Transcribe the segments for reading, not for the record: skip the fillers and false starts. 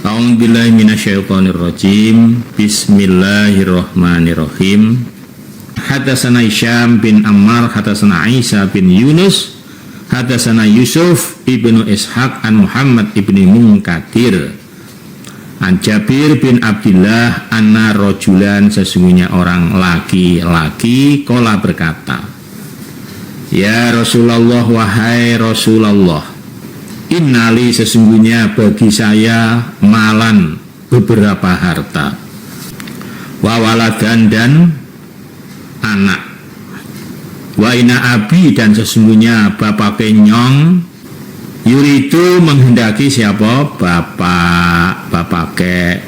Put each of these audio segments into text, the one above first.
A'udzubillahi minasyaitonirrajim. Bismillahirrahmanirrahim. Hadatsana Hisyam bin Ammar, hadatsana Isa bin Yunus, hadatsana Yusuf ibnu Ishaq an Muhammad ibni Munkadir an Jabir bin Abdillah anna rojulan, sesungguhnya orang laki-laki qala berkata, ya Rasulullah, wahai Rasulullah, innali, sesungguhnya bagi saya malan, beberapa harta, wa waladan, dan anak, wa ina abi, dan sesungguhnya bapak kenyong, yuridu, menghendaki siapa? bapak ke,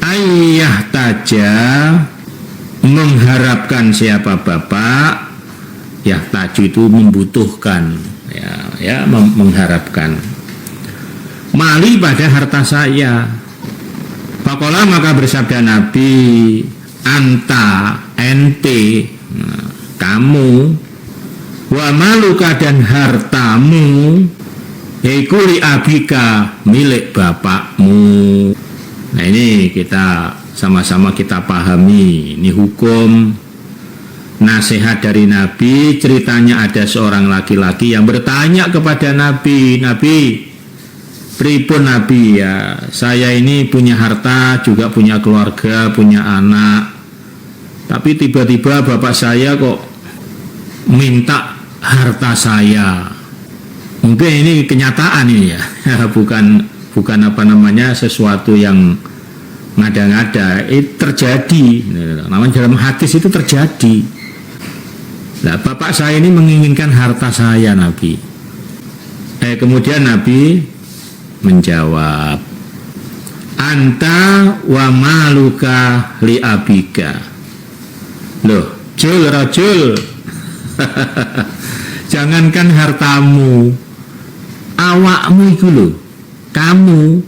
ayah taja, mengharapkan siapa bapak, ya taju itu membutuhkan, mengharapkan, mali pada harta saya. Pakola, maka bersabda Nabi, anta, ente, kamu, wa maluka, dan hartamu, yaitu li abika, milik bapakmu. Nah ini kita sama-sama kita pahami, ini hukum nasihat dari Nabi. Ceritanya ada seorang laki-laki yang bertanya kepada Nabi, pripun Nabi, ya saya ini punya harta, juga punya keluarga, punya anak, tapi tiba-tiba bapak saya kok minta harta saya. Mungkin ini kenyataan ini ya, bukan apa namanya sesuatu yang ngada-ngada. Itu terjadi, namanya dalam hadis itu terjadi. Nah, bapak saya ini menginginkan harta saya, Nabi. Kemudian Nabi menjawab, anta wa maluka li abika. Loh, rajul, jangankan hartamu, awakmu itu loh, kamu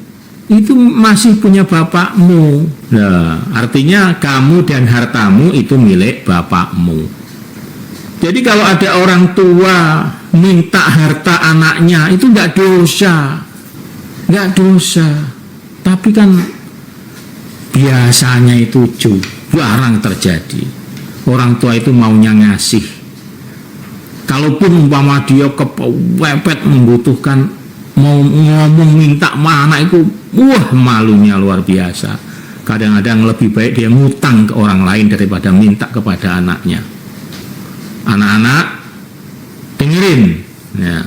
itu masih punya bapakmu. Nah, artinya kamu dan hartamu itu milik bapakmu. Jadi kalau ada orang tua minta harta anaknya, itu nggak dosa. Tapi kan biasanya itu jarang terjadi. Orang tua itu maunya ngasih. Kalaupun umpama dia kepepet membutuhkan, mau ngomong minta mana itu, malunya luar biasa. Kadang-kadang lebih baik dia ngutang ke orang lain daripada minta kepada anaknya. Anak-anak, dengerin, ya.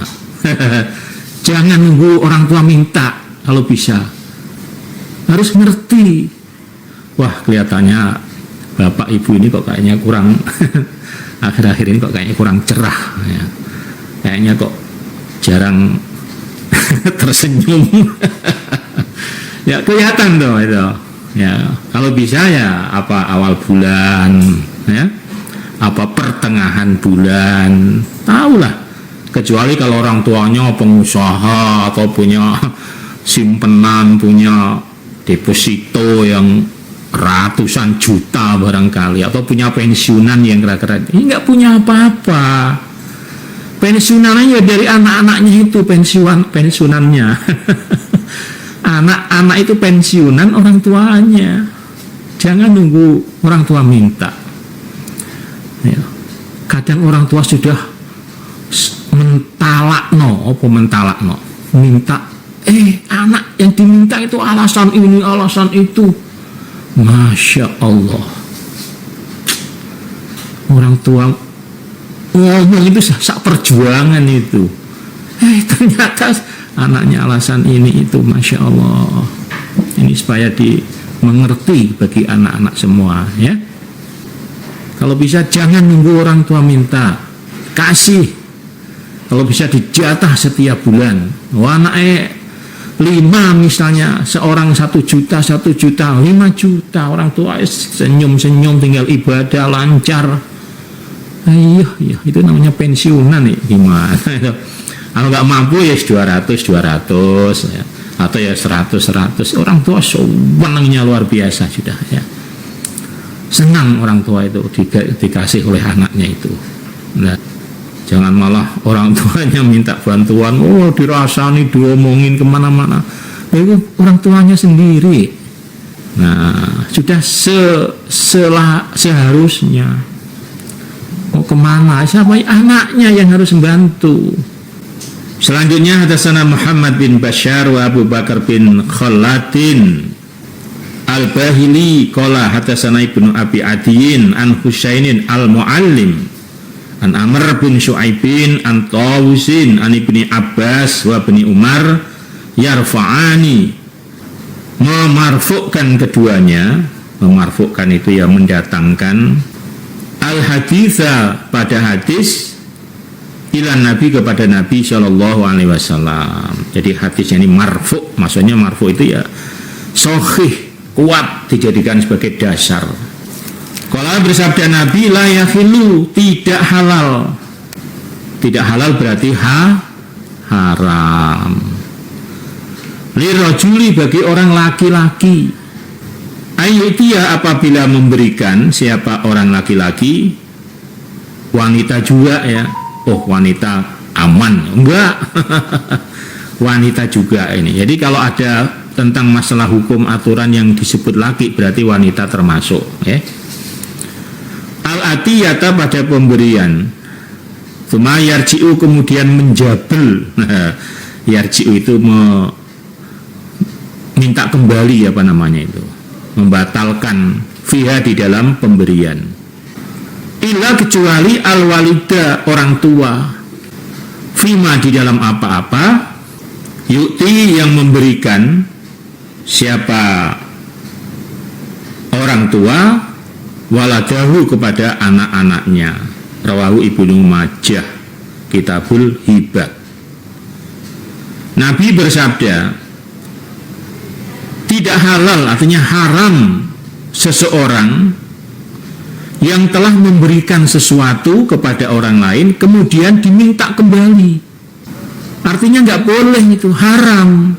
Jangan nunggu orang tua minta. Kalau bisa harus ngerti. Wah, kelihatannya bapak ibu ini kok kayaknya kurang akhir-akhir ini kok kayaknya kurang cerah, ya. Kayaknya kok jarang tersenyum. Ya kelihatan tuh itu. Ya, kalau bisa ya apa awal bulan, ya, apa pertengahan bulan, tahulah. Kecuali kalau orang tuanya pengusaha atau punya simpenan, punya deposito yang ratusan juta barangkali, atau punya pensiunan yang kira-kira ini nggak punya apa-apa. Pensiunannya dari anak-anaknya itu pensiunannya. Anak-anak itu pensiunan orang tuanya. Jangan nunggu orang tua minta. Ya. Kadang orang tua sudah mentalakno, minta, anak yang diminta itu alasan ini, alasan itu. Masya Allah, orang tua ngomong itu sak perjuangan itu, ternyata anaknya alasan ini itu. Masya Allah, ini supaya dimengerti bagi anak-anak semua, ya. Kalau bisa jangan nunggu orang tua minta, kasih. Kalau bisa dijatah setiap bulan. Anaknya 5 misalnya, seorang 1 juta, 5 juta, orang tua senyum-senyum tinggal ibadah lancar. Iya, itu namanya pensiunan nih, gimana? Kalau nggak mampu ya 200 ya. Atau ya 100. Orang tua senangnya luar biasa sudah, ya. Senang orang tua itu dikasih oleh anaknya itu. Nah, jangan malah orang tuanya minta bantuan, dirasani, diomongin kemana-mana. itu orang tuanya sendiri. Nah, sudah seharusnya. Mau kemana? Siapa anaknya yang harus membantu? Selanjutnya hadatsana Muhammad bin Bashar wa Abu Bakar bin Khallatin Al-Bahili qala hadatsana Ibnu Abi Adiyin an Husainin Al-Muallim an Amr bin Syuaibin an Tawusin an Ibni Abbas wa Ibni Umar yarfa'ani, memarfukkan keduanya. Memarfukkan itu ya mendatangkan al-haditha pada hadis ila Nabi kepada Nabi Shallallahu Alaihi Wasallam. Jadi hadisnya ini marfu, maksudnya marfu itu ya sahih, kuat, dijadikan sebagai dasar. Kalau bersabda Nabi la yakhilu, tidak halal. Tidak halal berarti haram. Lirajuli, bagi orang laki-laki, ayyutia, apabila memberikan siapa orang laki-laki, wanita juga ya. Oh, wanita aman, enggak. Wanita juga ini. Jadi kalau ada tentang masalah hukum aturan yang disebut laki, berarti wanita termasuk ya. Al-atiyata, pada pemberian. Tsumma yarji'u, kemudian menjabel. Yarji'u itu minta kembali, apa namanya itu, membatalkan fiha, di dalam pemberian. Illa, kecuali al-walida, orang tua, fima, di dalam apa-apa, yu'ti, yang memberikan siapa orang tua, waladahu, kepada anak-anaknya. Rawahu Ibnu Majah, Kitabul Hibah. Nabi bersabda, tidak halal, artinya haram, seseorang yang telah memberikan sesuatu kepada orang lain kemudian diminta kembali. Artinya nggak boleh, itu haram.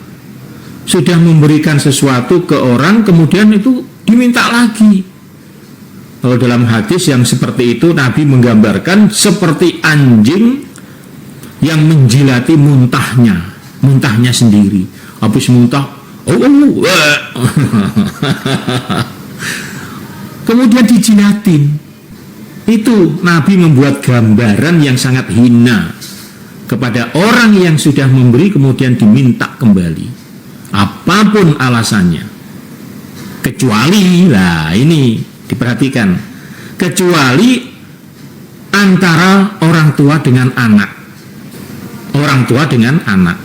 Sudah memberikan sesuatu ke orang kemudian itu diminta lagi. Kalau dalam hadis yang seperti itu, Nabi menggambarkan seperti anjing yang menjilati muntahnya sendiri. Habis muntah, kemudian dijilatin. Itu Nabi membuat gambaran yang sangat hina kepada orang yang sudah memberi kemudian diminta kembali, apapun alasannya. Kecuali, lah ini diperhatikan, kecuali antara orang tua dengan anak. Orang tua dengan anak.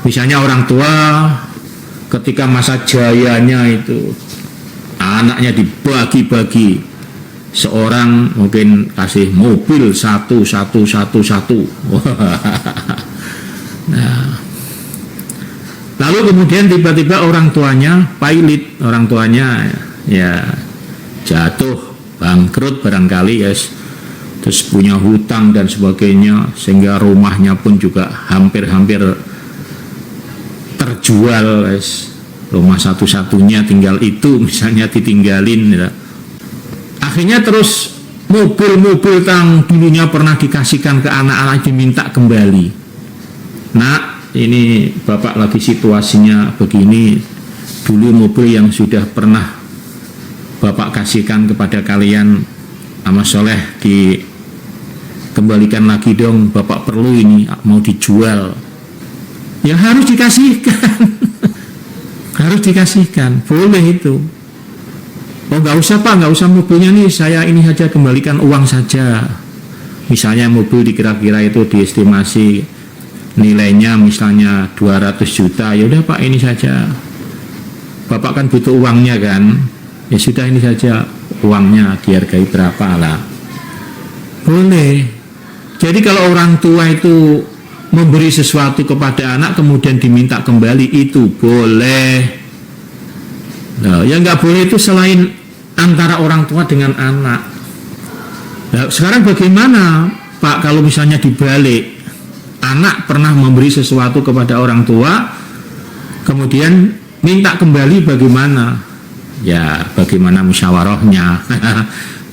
Misalnya orang tua ketika masa jayanya itu anaknya dibagi-bagi, seorang mungkin kasih mobil satu. Nah, lalu kemudian tiba-tiba orang tuanya pailit, orang tuanya ya jatuh, bangkrut barangkali ya, terus punya hutang dan sebagainya, sehingga rumahnya pun juga hampir-hampir terjual, rumah satu-satunya tinggal itu misalnya ditinggalin ya. Akhirnya terus mobil-mobil yang dulunya pernah dikasihkan ke anak-anak diminta kembali. Nah, ini bapak lagi situasinya begini, dulu mobil yang sudah pernah bapak kasihkan kepada kalian sama soleh dikembalikan lagi dong, bapak perlu ini, mau dijual. Ya harus dikasihkan. Harus dikasihkan, boleh itu. Oh nggak usah pak, nggak usah mobilnya nih, saya ini saja, kembalikan uang saja. Misalnya mobil dikira-kira itu diestimasi nilainya misalnya 200 juta, ya udah pak ini saja. Bapak kan butuh uangnya kan, ya sudah ini saja uangnya, dihargai berapa lah. Boleh. Jadi kalau orang tua itu memberi sesuatu kepada anak kemudian diminta kembali, itu boleh. Nah, yang nggak boleh itu selain antara orang tua dengan anak. Nah, sekarang bagaimana Pak kalau misalnya dibalik, anak pernah memberi sesuatu kepada orang tua kemudian minta kembali, bagaimana? Ya bagaimana musyawarahnya.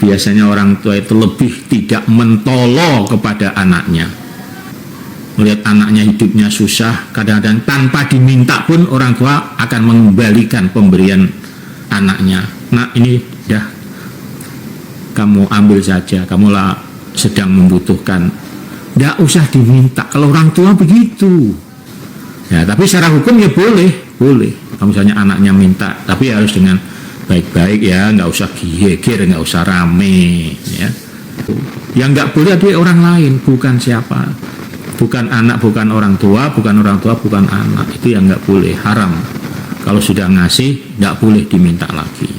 Biasanya orang tua itu lebih tidak mentolo kepada anaknya. melihat anaknya hidupnya susah, kadang-kadang tanpa diminta pun orang tua akan mengembalikan pemberian anaknya. Nah, ini dah kamu ambil saja, kamulah sedang membutuhkan. Tidak usah diminta. Kalau orang tua begitu. Ya, tapi secara hukum ya boleh. Kalau misalnya anaknya minta, tapi harus dengan baik-baik ya, nggak usah geger, nggak usah rame. Ya. Yang nggak boleh adalah orang lain, bukan siapa. Bukan anak, bukan orang tua, bukan anak. Itu yang nggak boleh, haram. Kalau sudah ngasih, nggak boleh diminta lagi.